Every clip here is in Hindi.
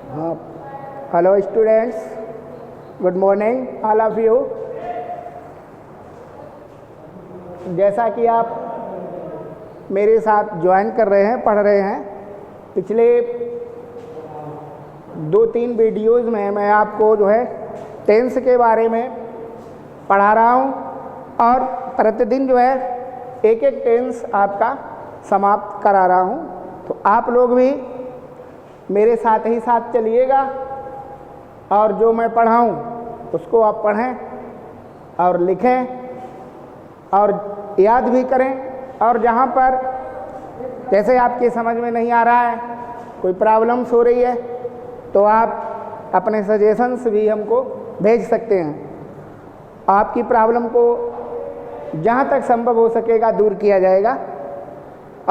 हाँ, hello students, good morning all of you. जैसा कि आप मेरे साथ ज्वाइन कर रहे हैं, पढ़ रहे हैं, पिछले 2-3 वीडियोज़ में मैं आपको जो है टेंस के बारे में पढ़ा रहा हूँ और प्रतिदिन जो है एक एक टेंस आपका समाप्त करा रहा हूँ। तो आप लोग भी मेरे साथ ही साथ चलिएगा और जो मैं पढ़ाऊँ उसको आप पढ़ें और लिखें और याद भी करें। और जहाँ पर जैसे आपकी समझ में नहीं आ रहा है, कोई प्रॉब्लम्स हो रही है, तो आप अपने सजेशंस भी हमको भेज सकते हैं। आपकी प्रॉब्लम को जहाँ तक संभव हो सकेगा दूर किया जाएगा।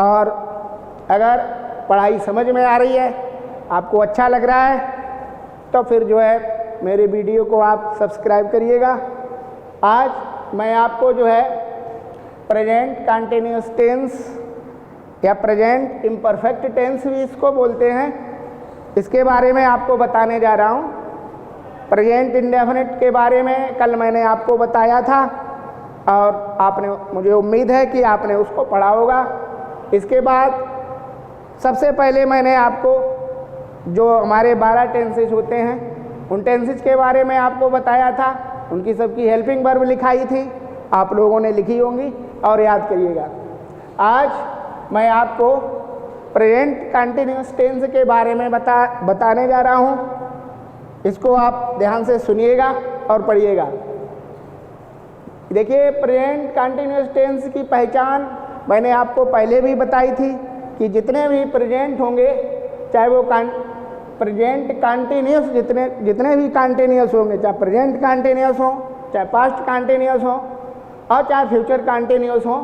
और अगर पढ़ाई समझ में आ रही है, आपको अच्छा लग रहा है, तो फिर जो है मेरे वीडियो को आप सब्सक्राइब करिएगा। आज मैं आपको जो है प्रेजेंट कंटिन्यूअस टेंस या प्रेजेंट इम्परफेक्ट टेंस भी इसको बोलते हैं, इसके बारे में आपको बताने जा रहा हूँ। प्रेजेंट इंडेफिनिट के बारे में कल मैंने आपको बताया था और आपने, मुझे उम्मीद है कि आपने उसको पढ़ा होगा। इसके बाद सबसे पहले मैंने आपको जो हमारे 12 टेंसेज होते हैं उन टेंसेज के बारे में आपको बताया था। उनकी सबकी हेल्पिंग वर्ब लिखाई थी, आप लोगों ने लिखी होंगी और याद करिएगा। आज मैं आपको प्रेजेंट कंटिन्यूअस टेंस के बारे में बताने जा रहा हूँ। इसको आप ध्यान से सुनिएगा और पढ़िएगा। देखिए, प्रेजेंट कंटिन्यूअस टेंस की पहचान मैंने आपको पहले भी बताई थी कि जितने भी प्रेजेंट होंगे, चाहे वो प्रेजेंट कंटिन्यूअस जितने भी कंटिन्यूअस होंगे, चाहे प्रेजेंट कंटिन्यूअस हो, चाहे पास्ट कंटिन्यूअस हो और चाहे फ्यूचर कंटिन्यूअस हो,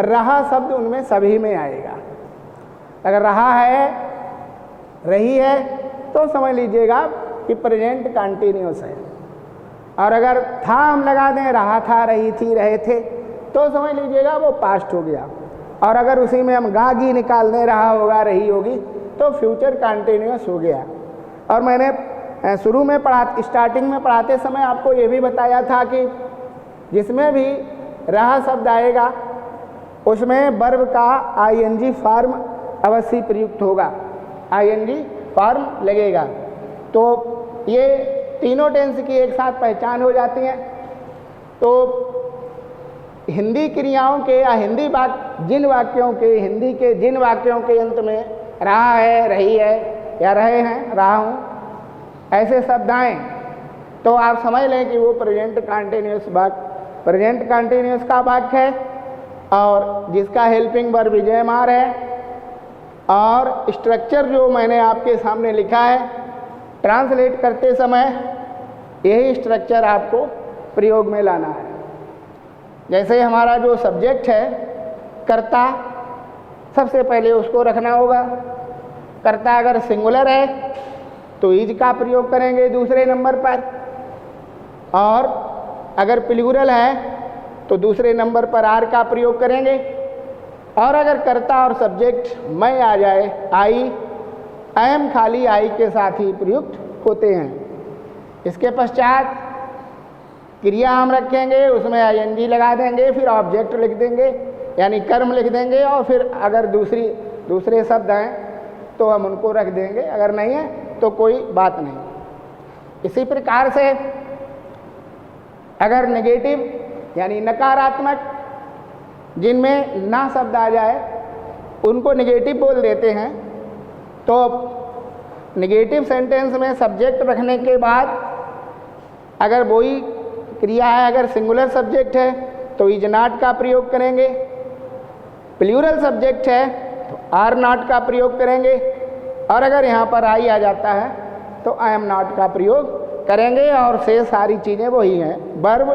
रहा शब्द उनमें सभी में आएगा। अगर रहा है, रही है, तो समझ लीजिएगा कि प्रेजेंट कंटिन्यूअस है। और अगर था हम लगा दें, रहा था, रही थी, रहे थे, तो समझ लीजिएगा वो पास्ट हो गया। और अगर उसी में हम गागी निकाल दें, रहा होगा, रही होगी, तो फ्यूचर कंटिन्यूअस हो गया। और मैंने शुरू में स्टार्टिंग में पढ़ाते समय आपको ये भी बताया था कि जिसमें भी रहा शब्द आएगा उसमें वर्ब का आईएनजी फॉर्म अवश्य प्रयुक्त होगा, आईएनजी फॉर्म लगेगा। तो ये तीनों टेंस की एक साथ पहचान हो जाती है। तो हिंदी क्रियाओं के या हिंदी जिन वाक्यों के अंत में रहा है, रही है या रहे हैं, रहा हूँ, ऐसे शब्द आएँ तो आप समझ लें कि वो प्रेजेंट कंटिन्यूअस का वाक्य है और जिसका हेल्पिंग वर्ब विजयमार है। और स्ट्रक्चर जो मैंने आपके सामने लिखा है, ट्रांसलेट करते समय यही स्ट्रक्चर आपको प्रयोग में लाना है। जैसे हमारा जो सब्जेक्ट है कर्ता, सबसे पहले उसको रखना होगा। कर्ता अगर सिंगुलर है तो इज का प्रयोग करेंगे दूसरे नंबर पर, और अगर प्लूरल है तो दूसरे नंबर पर आर का प्रयोग करेंगे। और अगर कर्ता और सब्जेक्ट मैं आ जाए, आई, एम खाली आई के साथ ही प्रयुक्त होते हैं। इसके पश्चात क्रिया हम रखेंगे, उसमें आईएनजी लगा देंगे, फिर ऑब्जेक्ट लिख देंगे यानी कर्म लिख देंगे, और फिर अगर दूसरे शब्द हैं तो हम उनको रख देंगे, अगर नहीं है तो कोई बात नहीं। इसी प्रकार से अगर नेगेटिव यानी नकारात्मक जिनमें ना शब्द आ जाए उनको नेगेटिव बोल देते हैं। तो नेगेटिव सेंटेंस में सब्जेक्ट रखने के बाद अगर वही क्रिया है, अगर सिंगुलर सब्जेक्ट है तो इज नॉट का प्रयोग करेंगे, प्लूरल सब्जेक्ट है तो आर नॉट का प्रयोग करेंगे, और अगर यहाँ पर आई आ जाता है तो आई एम नॉट का प्रयोग करेंगे। और से सारी चीज़ें वही हैं, वर्ब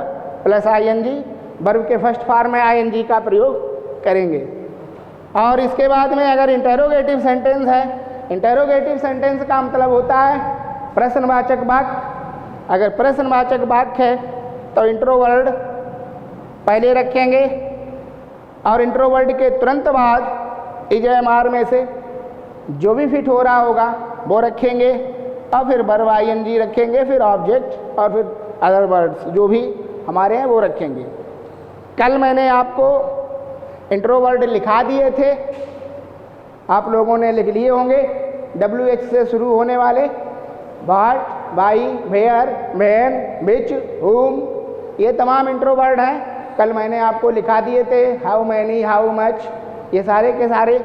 प्लस आईएनजी, वर्ब के फर्स्ट फॉर्म में आईएनजी का प्रयोग करेंगे। और इसके बाद में अगर इंटरोगेटिव सेंटेंस है, इंटरोगेटिव सेंटेंस का मतलब होता है प्रश्नवाचक वाक्य। अगर प्रश्नवाचक वाक्य है तो इंट्रोवर्ड पहले रखेंगे और इंट्रोवर्ड के तुरंत बाद इज एम आर में से जो भी फिट हो रहा होगा वो रखेंगे। और फिर वर्ब आईएनजी रखेंगे, फिर ऑब्जेक्ट और फिर अदर वर्ड्स जो भी हमारे हैं वो रखेंगे। कल मैंने आपको इंट्रोवर्ड लिखा दिए थे, आप लोगों ने लिख लिए होंगे। WH से शुरू होने वाले what, why, where, when, which, whom, ये तमाम इंट्रोवर्ड हैं। कल मैंने आपको लिखा दिए थे हाउ मैनी, हाउ मच, ये सारे के सारे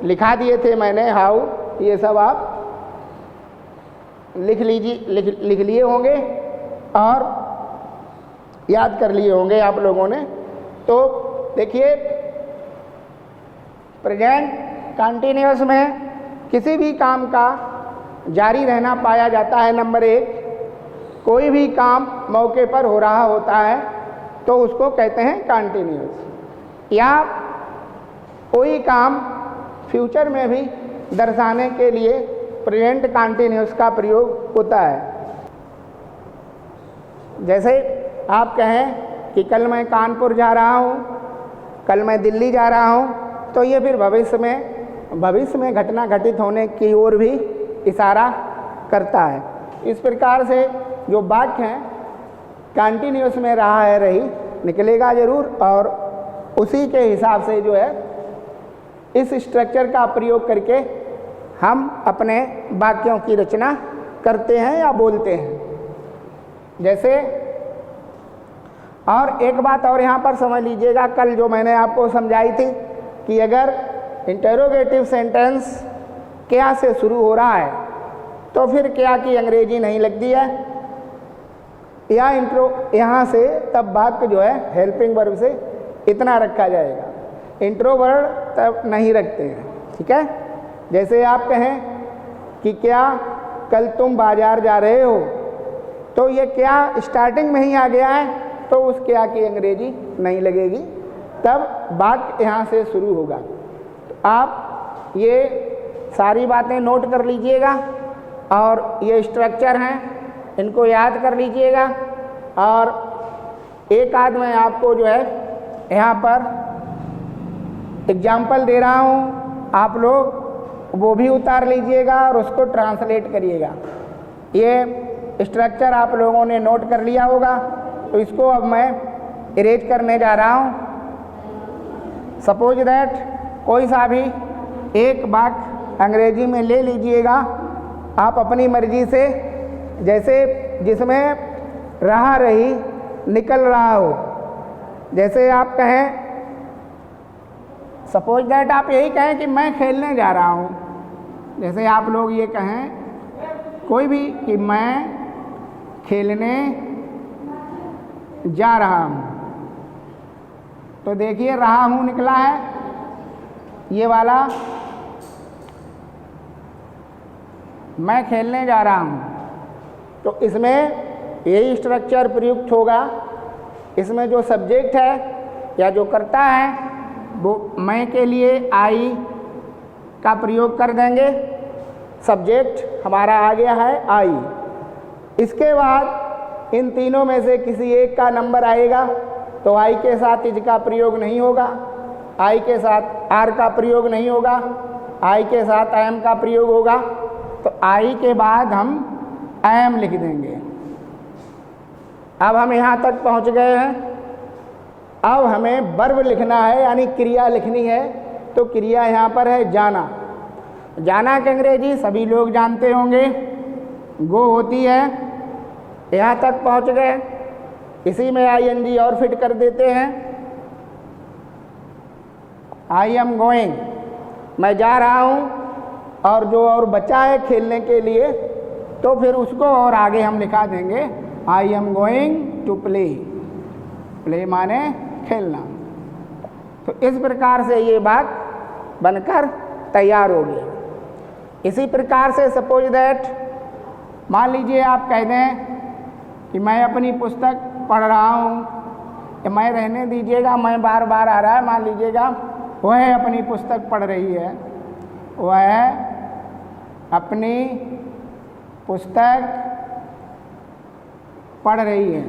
लिखा दिए थे मैंने। हाउ, ये सब आप लिख लिए होंगे और याद कर लिए होंगे आप लोगों ने। तो देखिए, प्रेजेंट कंटिन्यूअस में किसी भी काम का जारी रहना पाया जाता है। नंबर 1, कोई भी काम मौके पर हो रहा होता है तो उसको कहते हैं कंटिन्यूअस। या कोई काम फ्यूचर में भी दर्शाने के लिए प्रेजेंट कंटिन्यूअस का प्रयोग होता है। जैसे आप कहें कि कल मैं कानपुर जा रहा हूँ, कल मैं दिल्ली जा रहा हूँ, तो ये फिर भविष्य में घटना घटित होने की ओर भी इशारा करता है। इस प्रकार से जो वाक्य हैं कंटिन्यूअस में रहा है रही निकलेगा जरूर, और उसी के हिसाब से जो है इस स्ट्रक्चर का प्रयोग करके हम अपने वाक्यों की रचना करते हैं या बोलते हैं। जैसे, और एक बात और यहाँ पर समझ लीजिएगा, कल जो मैंने आपको समझाई थी कि अगर इंटरोगेटिव सेंटेंस क्या से शुरू हो रहा है तो फिर क्या की अंग्रेजी नहीं लगती है, या यहाँ से तब वाक्य जो है हेल्पिंग वर्ब से इतना रखा जाएगा, इंट्रोवर्ड तब नहीं रखते हैं। ठीक है। जैसे आप कहें कि क्या कल तुम बाजार जा रहे हो, तो ये क्या स्टार्टिंग में ही आ गया है तो उस क्या की अंग्रेजी नहीं लगेगी, तब वाक्य यहाँ से शुरू होगा। तो आप ये सारी बातें नोट कर लीजिएगा और ये स्ट्रक्चर हैं इनको याद कर लीजिएगा। और एक आध मैं आपको जो है यहाँ पर एग्जाम्पल दे रहा हूँ, आप लोग वो भी उतार लीजिएगा और उसको ट्रांसलेट करिएगा। ये स्ट्रक्चर आप लोगों ने नोट कर लिया होगा, तो इसको अब मैं इरेज करने जा रहा हूँ। सपोज दैट कोई सा भी एक वाक्य अंग्रेजी में ले लीजिएगा आप अपनी मर्जी से, जैसे जिसमें रहा रही निकल रहा हो। जैसे आप कहें, सपोज दैट आप यही कहें कि मैं खेलने जा रहा हूँ। जैसे आप लोग ये कहें कोई भी कि मैं खेलने जा रहा हूँ, तो देखिए रहा हूँ निकला है, ये वाला मैं खेलने जा रहा हूँ। तो इसमें यही स्ट्रक्चर प्रयुक्त होगा। इसमें जो सब्जेक्ट है या जो करता है वो मैं के लिए आई का प्रयोग कर देंगे। सब्जेक्ट हमारा आ गया है आई। इसके बाद इन तीनों में से किसी एक का नंबर आएगा, तो आई के साथ इज का प्रयोग नहीं होगा, आई के साथ आर का प्रयोग नहीं होगा, आई के साथ एम का प्रयोग होगा। तो आई के बाद हम एम लिख देंगे। अब हम यहाँ तक पहुँच गए हैं। अब हमें वर्ब लिखना है, यानी क्रिया लिखनी है। तो क्रिया यहाँ पर है जाना। जाना की अंग्रेजी सभी लोग जानते होंगे, गो होती है। यहाँ तक पहुँच गए, इसी में आईएनजी और फिट कर देते हैं। आई एम गोइंग, मैं जा रहा हूँ, और जो और बचा है खेलने के लिए तो फिर उसको और आगे हम लिखा देंगे I am going to play. Play माने खेलना। तो इस प्रकार से ये बात बनकर तैयार होगी। इसी प्रकार से सपोज दैट मान लीजिए आप कह दें कि मैं अपनी पुस्तक पढ़ रहा हूँ, मैं रहने दीजिएगा, मैं बार बार आ रहा है। मान लीजिएगा वह अपनी पुस्तक पढ़ रही है, वह अपनी पुस्तक पढ़ रही है।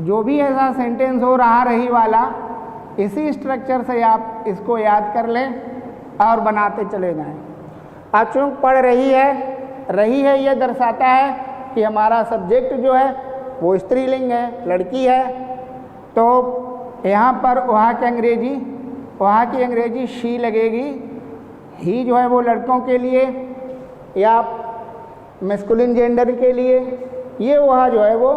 जो भी ऐसा सेंटेंस हो रहा रही वाला, इसी स्ट्रक्चर से आप इसको याद कर लें और बनाते चले जाएं। अब चूँकि पढ़ रही है रही है, ये दर्शाता है कि हमारा सब्जेक्ट जो है वो स्त्रीलिंग है, लड़की है। तो यहाँ पर वहाँ की अंग्रेजी शी लगेगी। ही जो है वो लड़कों के लिए या मैस्कुलिन जेंडर के लिए, ये वहाँ जो है वो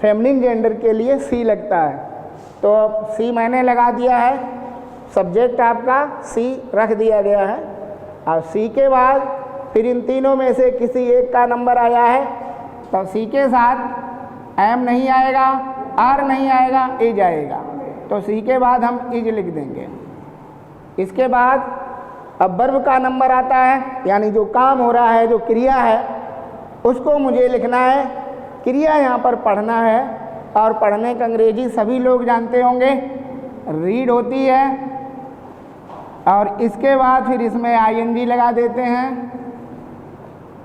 फेमिनिन जेंडर के लिए सी लगता है। तो सी मैंने लगा दिया है, सब्जेक्ट आपका सी रख दिया गया है। और सी के बाद फिर इन तीनों में से किसी एक का नंबर आया है, तो सी के साथ एम नहीं आएगा, आर नहीं आएगा, इज आएगा। तो सी के बाद हम इज लिख देंगे। इसके बाद अब वर्ब का नंबर आता है, यानी जो काम हो रहा है, जो क्रिया है, उसको मुझे लिखना है। क्रिया यहाँ पर पढ़ना है, और पढ़ने का अंग्रेजी सभी लोग जानते होंगे, रीड होती है। और इसके बाद फिर इसमें आईएनजी लगा देते हैं।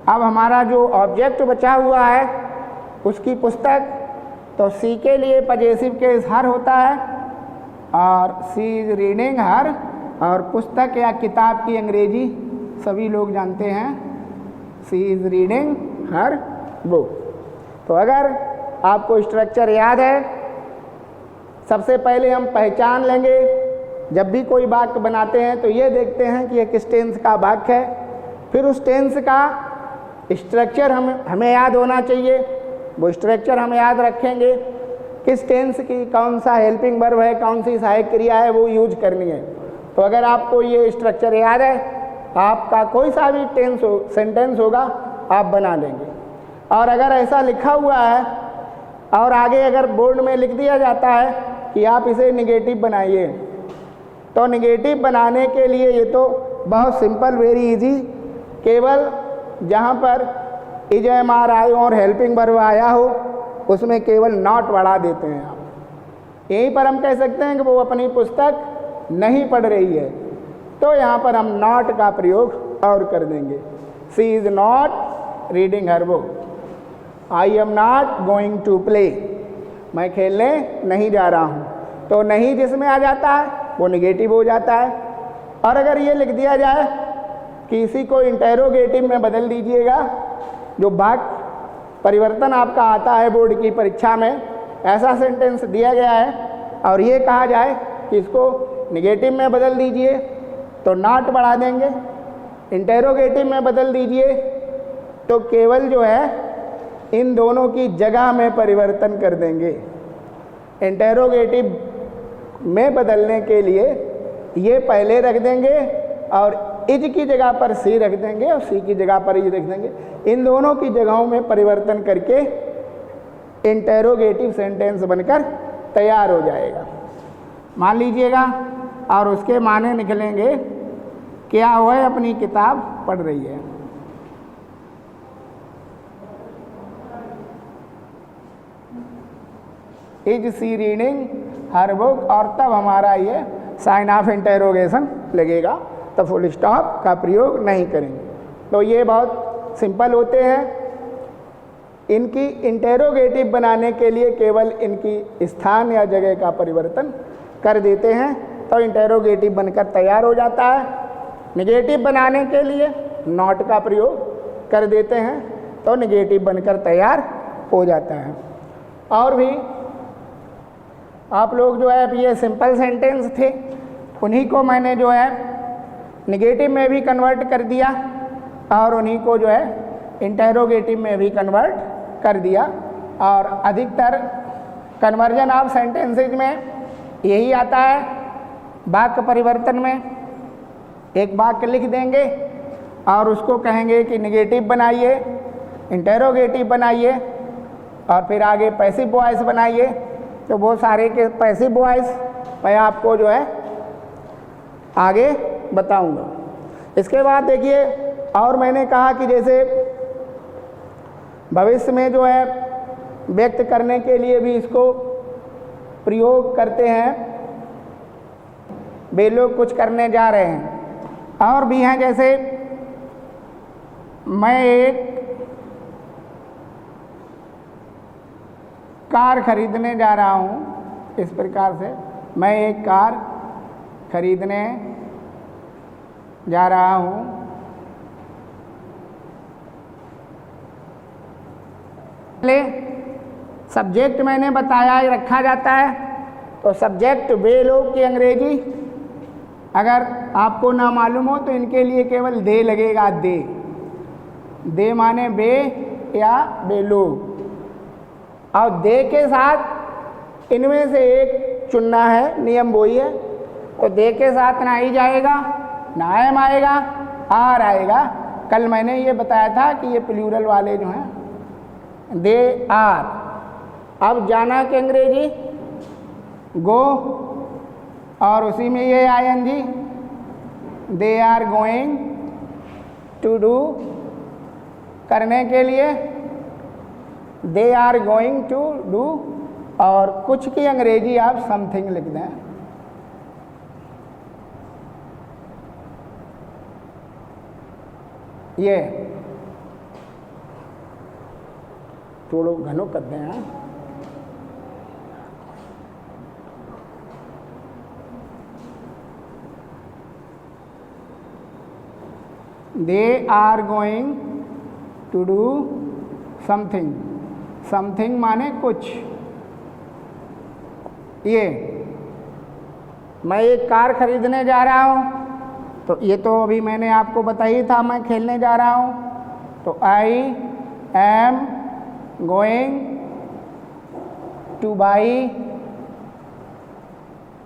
अब हमारा जो ऑब्जेक्ट बचा हुआ है उसकी पुस्तक, तो सी के लिए पजेसिव केस हर होता है, और सी इज रीडिंग हर, और पुस्तक या किताब की अंग्रेजी सभी लोग जानते हैं, सी इज रीडिंग हर बुक। तो अगर आपको स्ट्रक्चर याद है, सबसे पहले हम पहचान लेंगे। जब भी कोई वाक्य बनाते हैं तो ये देखते हैं कि ये किस टेंस का वाक्य है, फिर उस टेंस का स्ट्रक्चर हमें याद होना चाहिए। वो स्ट्रक्चर हम याद रखेंगे, किस टेंस की कौन सा हेल्पिंग वर्ब है, कौन सी सहायक क्रिया है, वो यूज करनी है। तो अगर आपको ये स्ट्रक्चर याद है, आपका कोई सा भी सेंटेंस होगा आप बना लेंगे। और अगर ऐसा लिखा हुआ है और आगे अगर बोर्ड में लिख दिया जाता है कि आप इसे निगेटिव बनाइए, तो निगेटिव बनाने के लिए ये तो बहुत सिंपल, वेरी इजी, केवल जहाँ पर इज एम आर आई और हेल्पिंग वर्ब आया हो उसमें केवल नॉट बढ़ा देते हैं आप। यहीं पर हम कह सकते हैं कि वो अपनी पुस्तक नहीं पढ़ रही है, तो यहाँ पर हम नॉट का प्रयोग और कर देंगे। She is not reading her book. I am not going to play, मैं खेलने नहीं जा रहा हूँ। तो नहीं जिसमें आ जाता है वो निगेटिव हो जाता है। और अगर ये लिख दिया जाए कि इसी को इंटेरोगेटिव में बदल दीजिएगा, जो वाक्य परिवर्तन आपका आता है बोर्ड की परीक्षा में, ऐसा सेंटेंस दिया गया है और ये कहा जाए कि इसको निगेटिव में बदल दीजिए, तो नॉट बढ़ा देंगे। इंटेरोगेटिव में बदल दीजिए तो केवल जो है इन दोनों की जगह में परिवर्तन कर देंगे। इंटेरोगेटिव में बदलने के लिए ये पहले रख देंगे और इज की जगह पर सी रख देंगे और सी की जगह पर इज रख देंगे। इन दोनों की जगहों में परिवर्तन करके इंटेरोगेटिव सेंटेंस बनकर तैयार हो जाएगा। मान लीजिएगा, और उसके माने निकलेंगे क्या वह अपनी किताब पढ़ रही है। Is she reading her book, और तब हमारा ये साइन ऑफ इंटेरोगेशन लगेगा, तब फुल स्टॉप का प्रयोग नहीं करेंगे। तो ये बहुत सिंपल होते हैं। इनकी इंटेरोगेटिव बनाने के लिए केवल इनकी स्थान या जगह का परिवर्तन कर देते हैं, तो इंटेरोगेटिव बनकर तैयार हो जाता है। निगेटिव बनाने के लिए नॉट का प्रयोग कर देते हैं, तो निगेटिव बनकर तैयार हो जाता है। और भी आप लोग जो है, अब ये सिंपल सेंटेंस थे, उन्हीं को मैंने जो है निगेटिव में भी कन्वर्ट कर दिया और उन्हीं को जो है इंटेरोगेटिव में भी कन्वर्ट कर दिया। और अधिकतर कन्वर्जन ऑफ सेंटेंसेज में यही आता है। वाक्य परिवर्तन में एक वाक्य लिख देंगे और उसको कहेंगे कि निगेटिव बनाइए, इंटेरोगेटिव बनाइए, और फिर आगे पैसिव वॉइस बनाइए। तो वो सारे के पैसिव वॉइस मैं आपको जो है आगे बताऊंगा। इसके बाद देखिए, और मैंने कहा कि जैसे भविष्य में जो है व्यक्त करने के लिए भी इसको प्रयोग करते हैं, वे लोग कुछ करने जा रहे हैं। और भी हैं, जैसे मैं एक कार खरीदने जा रहा हूँ, इस प्रकार से मैं एक कार खरीदने जा रहा हूँ। ले सब्जेक्ट मैंने बताया रखा जाता है, तो सब्जेक्ट वे लोग की अंग्रेजी अगर आपको ना मालूम हो तो इनके लिए केवल दे लगेगा। दे माने वे या वे लोग, और दे के साथ इनमें से एक चुनना है, नियम वही है। तो दे के साथ ना ही जाएगा, ना एम आएगा, आर आएगा। कल मैंने ये बताया था कि ये प्लूरल वाले जो हैं दे आर। अब जाना कि अंग्रेजी गो, और उसी में ये ING, they are going to do, करने के लिए they are going to do, और कुछ की अंग्रेजी आप समथिंग लिख दें। ये थोड़ो घनो कर दें। हाँ, they are going to do something. Something माने कुछ। ये मैं एक कार खरीदने जा रहा हूँ, तो ये तो अभी मैंने आपको बताया था, मैं खेलने जा रहा हूँ। तो आई am going to by,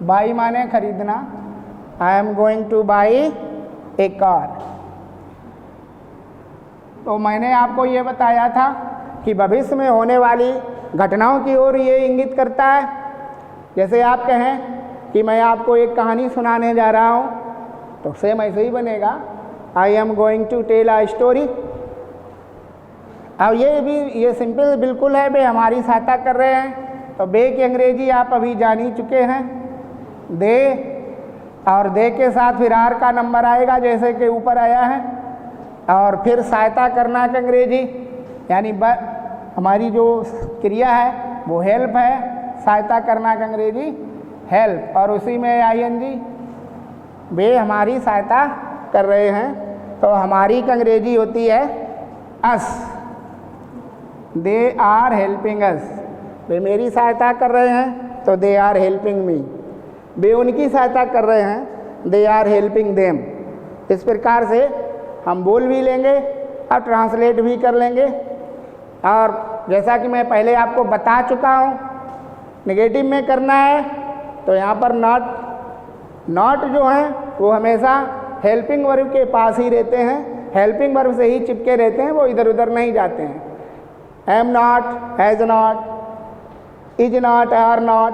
by माने खरीदना, आई am going to buy a car. तो मैंने आपको ये बताया था कि भविष्य में होने वाली घटनाओं की ओर ये इंगित करता है। जैसे आप कहें कि मैं आपको एक कहानी सुनाने जा रहा हूँ, तो सेम ऐसे ही बनेगा, I am going to tell a story. अब ये भी ये सिंपल बिल्कुल है, वे हमारी सहायता कर रहे हैं। तो बे की अंग्रेजी आप अभी जान ही चुके हैं, दे, और दे के साथ फिर आर का नंबर आएगा जैसे कि ऊपर आया है, और फिर सहायता करना की अंग्रेजी यानी हमारी जो क्रिया है वो हेल्प है, सहायता करना की अंग्रेजी हेल्प, और उसी में आईएनजी, वे हमारी सहायता कर रहे हैं। तो हमारी की अंग्रेजी होती है अस, दे आर हेल्पिंग अस। वे मेरी सहायता कर रहे हैं तो दे आर हेल्पिंग मी। वे उनकी सहायता कर रहे हैं, दे आर हेल्पिंग देम। इस प्रकार से हम बोल भी लेंगे और ट्रांसलेट भी कर लेंगे। और जैसा कि मैं पहले आपको बता चुका हूँ, नेगेटिव में करना है तो यहाँ पर नॉट जो है वो हमेशा हेल्पिंग वर्ब के पास ही रहते हैं, हेल्पिंग वर्ब से ही चिपके रहते हैं, वो इधर उधर नहीं जाते हैं। Am not, has not, is not, are not,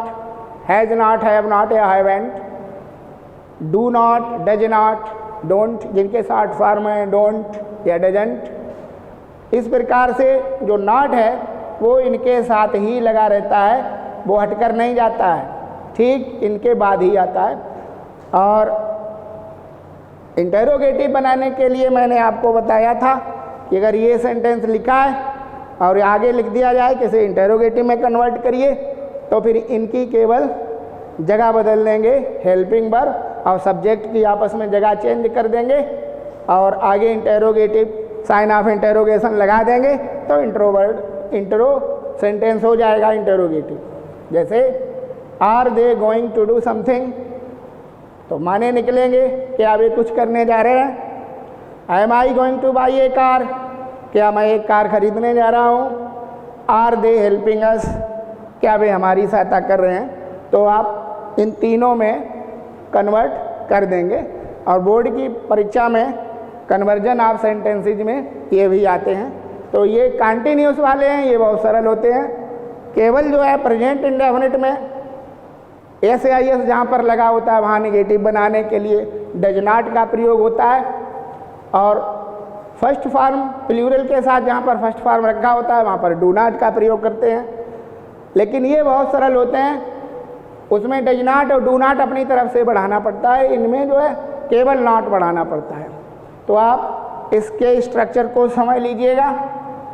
has not, have not या haven't, do not, does not, don't, जिनके शॉर्ट फॉर्म है डोंट या डजंट। इस प्रकार से जो नॉट है वो इनके साथ ही लगा रहता है, वो हटकर नहीं जाता है, ठीक इनके बाद ही आता है। और इंटेरोगेटिव बनाने के लिए मैंने आपको बताया था कि अगर ये सेंटेंस लिखा है और आगे लिख दिया जाए कि इसे इंटेरोगेटिव में कन्वर्ट करिए, तो फिर इनकी केवल जगह बदल देंगे, हेल्पिंग वर्ब और सब्जेक्ट की आपस में जगह चेंज कर देंगे, और आगे इंटेरोगेटिव साइन ऑफ इंटेरोगेशन लगा देंगे, तो इंट्रो सेंटेंस हो जाएगा इंटेरोगेटिव। जैसे are they going to do something, तो माने निकलेंगे कि आप ये कुछ करने जा रहे हैं। Am I going to buy a car, क्या मैं एक कार खरीदने जा रहा हूँ। आर दे हेल्पिंग अस, क्या वे हमारी सहायता कर रहे हैं। तो आप इन तीनों में कन्वर्ट कर देंगे, और बोर्ड की परीक्षा में कन्वर्जन ऑफ सेंटेंसेज में ये भी आते हैं। तो ये कंटिन्यूस वाले हैं, ये बहुत सरल होते हैं। केवल जो है प्रेजेंट इंडेफिनिट में एस या एस जहाँ पर लगा होता है वहाँ निगेटिव बनाने के लिए डज नॉट का प्रयोग होता है, और फर्स्ट फॉर्म प्लूरल के साथ जहाँ पर फर्स्ट फॉर्म रखा होता है वहाँ पर डू नॉट का प्रयोग करते हैं। लेकिन ये बहुत सरल होते हैं, उसमें डज नॉट और डू नॉट अपनी तरफ से बढ़ाना पड़ता है, इनमें जो है केवल नॉट बढ़ाना पड़ता है। तो आप इसके स्ट्रक्चर को समझ लीजिएगा,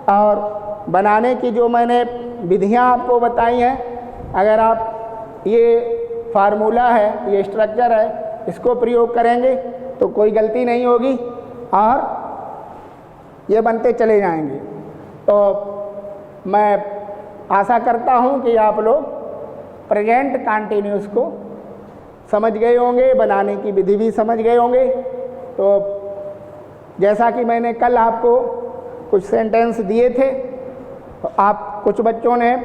और बनाने की जो मैंने विधियाँ आपको बताई हैं, अगर आप ये फार्मूला है, ये स्ट्रक्चर है, इसको प्रयोग करेंगे तो कोई गलती नहीं होगी और ये बनते चले जाएंगे। तो मैं आशा करता हूँ कि आप लोग प्रेजेंट कंटिन्यूस को समझ गए होंगे, बनाने की विधि भी समझ गए होंगे। तो जैसा कि मैंने कल आपको कुछ सेंटेंस दिए थे, तो आप कुछ बच्चों ने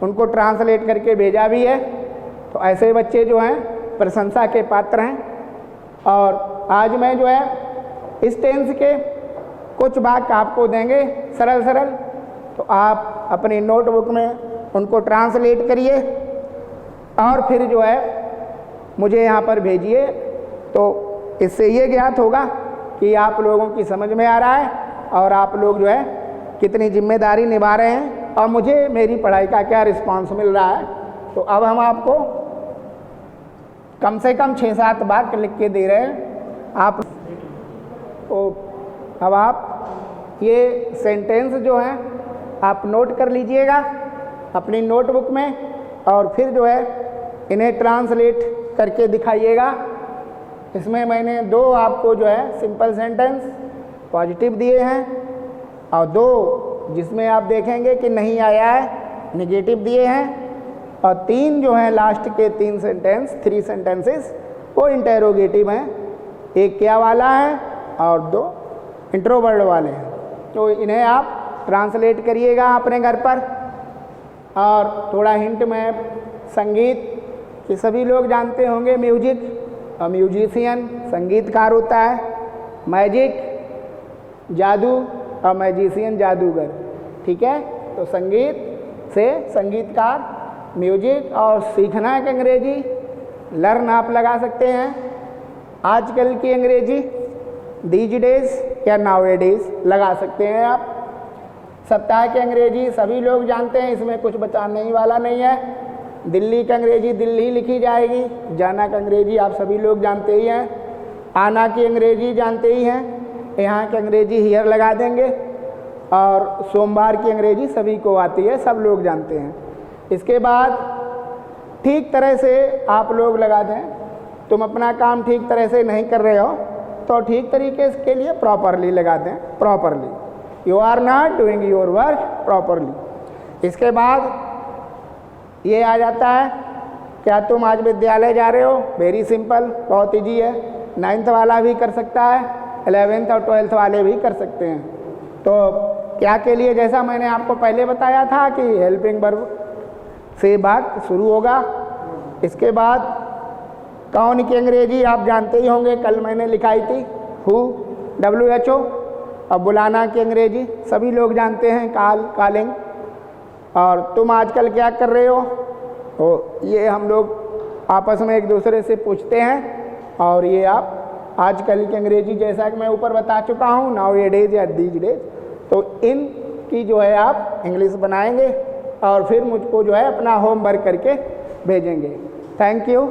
उनको ट्रांसलेट करके भेजा भी है, तो ऐसे बच्चे जो हैं प्रशंसा के पात्र हैं। और आज मैं जो है इस टेंस के कुछ वाक्य आपको देंगे सरल सरल, तो आप अपनी नोटबुक में उनको ट्रांसलेट करिए और फिर जो है मुझे यहाँ पर भेजिए। तो इससे ये ज्ञात होगा कि आप लोगों की समझ में आ रहा है और आप लोग जो है कितनी जिम्मेदारी निभा रहे हैं और मुझे मेरी पढ़ाई का क्या रिस्पांस मिल रहा है। तो अब हम आपको कम से कम 6-7 वाक्य लिख के दे रहे हैं आप। तो अब आप ये सेंटेंस जो हैं आप नोट कर लीजिएगा अपनी नोटबुक में और फिर जो है इन्हें ट्रांसलेट करके दिखाइएगा। इसमें मैंने 2 आपको जो है सिंपल सेंटेंस पॉजिटिव दिए हैं और 2 जिसमें आप देखेंगे कि नहीं आया है नेगेटिव दिए हैं, और 3 जो हैं लास्ट के 3 सेंटेंसेस वो इंटेरोगेटिव हैं। एक क्या वाला है और 2 इंट्रोवर्ड वाले हैं। तो इन्हें आप ट्रांसलेट करिएगा अपने घर पर। और थोड़ा हिंट में संगीत कि सभी लोग जानते होंगे, म्यूजिक और म्यूजिशियन संगीतकार होता है, मैजिक जादू और मैजिशियन जादूगर, ठीक है। तो संगीत से संगीतकार, म्यूजिक, और सीखना है कि अंग्रेजी लर्न आप लगा सकते हैं। आजकल की अंग्रेजी दीज डेज या नाउ ए डेज लगा सकते हैं आप। सप्ताह की अंग्रेजी सभी लोग जानते हैं, इसमें कुछ बताने ही वाला नहीं है। दिल्ली की अंग्रेजी दिल्ली लिखी जाएगी, जाना की अंग्रेजी आप सभी लोग जानते ही हैं, आना की अंग्रेजी जानते ही हैं, यहाँ की अंग्रेजी हियर लगा देंगे, और सोमवार की अंग्रेजी सभी को आती है, सब लोग जानते हैं। इसके बाद ठीक तरह से आप लोग लगा दें। तुम अपना काम ठीक तरह से नहीं कर रहे हो तो ठीक तरीके के लिए प्रॉपरली लगा दें, properly. You are not doing your work properly. इसके बाद ये आ जाता है, क्या तुम आज विद्यालय जा रहे हो? वेरी सिंपल, बहुत ईजी है। 9th वाला भी कर सकता है, 11th और 12th वाले भी कर सकते हैं। तो क्या के लिए, जैसा मैंने आपको पहले बताया था कि हेल्पिंग वर्ब से वाक्य शुरू होगा। इसके बाद कौन की अंग्रेजी आप जानते ही होंगे, कल मैंने लिखाई थी हु, WHO। और बुलाना की अंग्रेजी सभी लोग जानते हैं, कॉल, कॉलिंग। और तुम आजकल क्या कर रहे हो, तो ये हम लोग आपस में एक दूसरे से पूछते हैं। और ये आप आजकल की अंग्रेजी जैसा कि मैं ऊपर बता चुका हूँ, नाउ ए डेज या दीज डेज, तो इन की जो है आप इंग्लिश बनाएंगे और फिर मुझको जो है अपना होमवर्क करके भेजेंगे। Thank you.